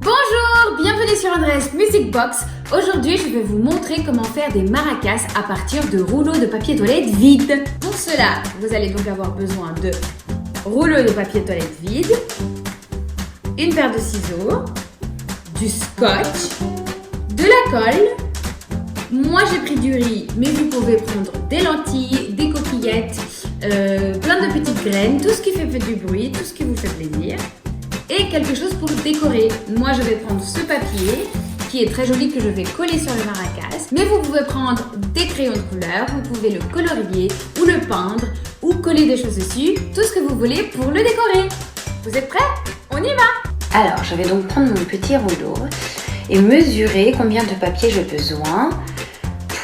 Bonjour, bienvenue sur Andrea's Music Box. Aujourd'hui, je vais vous montrer comment faire des maracas à partir de rouleaux de papier toilette vide. Pour cela, vous allez donc avoir besoin de rouleaux de papier toilette vide, une paire de ciseaux, du scotch, de la colle. Moi, j'ai pris du riz, mais vous pouvez prendre des lentilles, des coquillettes, plein de petites graines, tout ce qui fait du bruit, tout ce qui vous fait plaisir. Et quelque chose pour décorer. Moi, je vais prendre ce papier qui est très joli que je vais coller sur le maracas. Mais vous pouvez prendre des crayons de couleur, vous pouvez le colorier ou le peindre ou coller des choses dessus, tout ce que vous voulez pour le décorer. Vous êtes prêts? On y va! Alors, je vais donc prendre mon petit rouleau et mesurer combien de papier j'ai besoin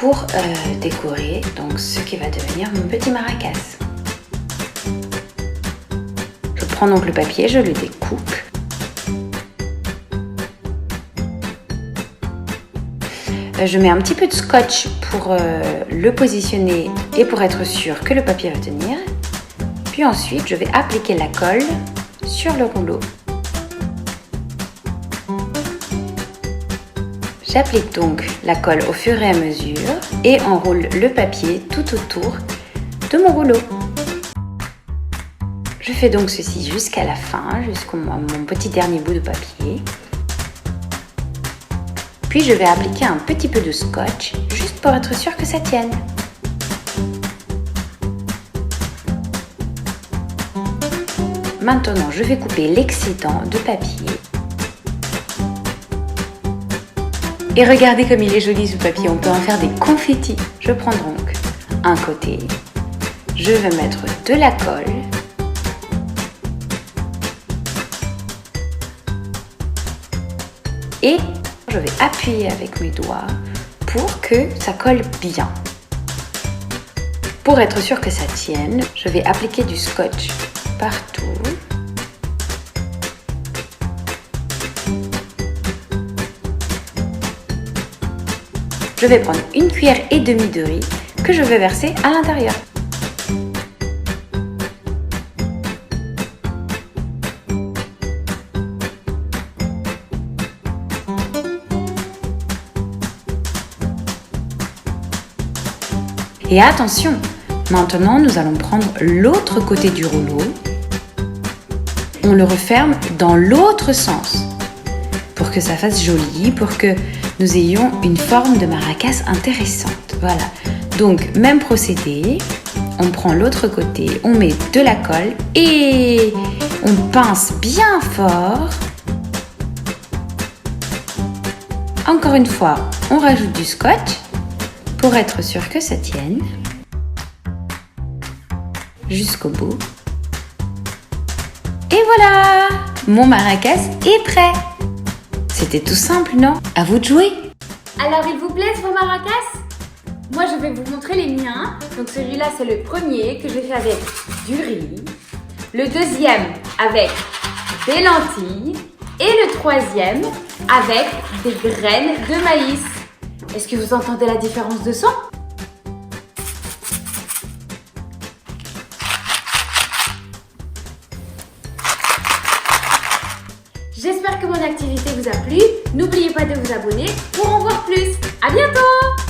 pour décorer donc ce qui va devenir mon petit maracas. Je prends donc le papier, je le découpe. Je mets un petit peu de scotch pour le positionner et pour être sûr que le papier va tenir. Puis ensuite, je vais appliquer la colle sur le rouleau. J'applique donc la colle au fur et à mesure et enroule le papier tout autour de mon rouleau. Je fais donc ceci jusqu'à la fin, jusqu'à mon petit dernier bout de papier. Puis je vais appliquer un petit peu de scotch, juste pour être sûr que ça tienne. Maintenant, je vais couper l'excédent de papier. Et regardez comme il est joli ce papier, on peut en faire des confettis. Je prends donc un côté, je vais mettre de la colle. Et je vais appuyer avec mes doigts pour que ça colle bien. Pour être sûr que ça tienne, je vais appliquer du scotch partout. Je vais prendre une cuillère et demie de riz que je vais verser à l'intérieur. Et attention, maintenant nous allons prendre l'autre côté du rouleau. On le referme dans l'autre sens pour que ça fasse joli, pour que nous ayons une forme de maracas intéressante. Voilà, donc même procédé, on prend l'autre côté, on met de la colle et on pince bien fort. Encore une fois, on rajoute du scotch pour être sûr que ça tienne jusqu'au bout. Et voilà, mon maracas est prêt. C'était tout simple, non? À vous de jouer. Alors, ils vous plaisent vos maracas? Moi, je vais vous montrer les miens. Donc, celui-là, c'est le premier que j'ai fait avec du riz. Le deuxième, avec des lentilles. Et le troisième, avec des graines de maïs. Est-ce que vous entendez la différence de son? J'espère que mon activité vous a plu. N'oubliez pas de vous abonner pour en voir plus. À bientôt!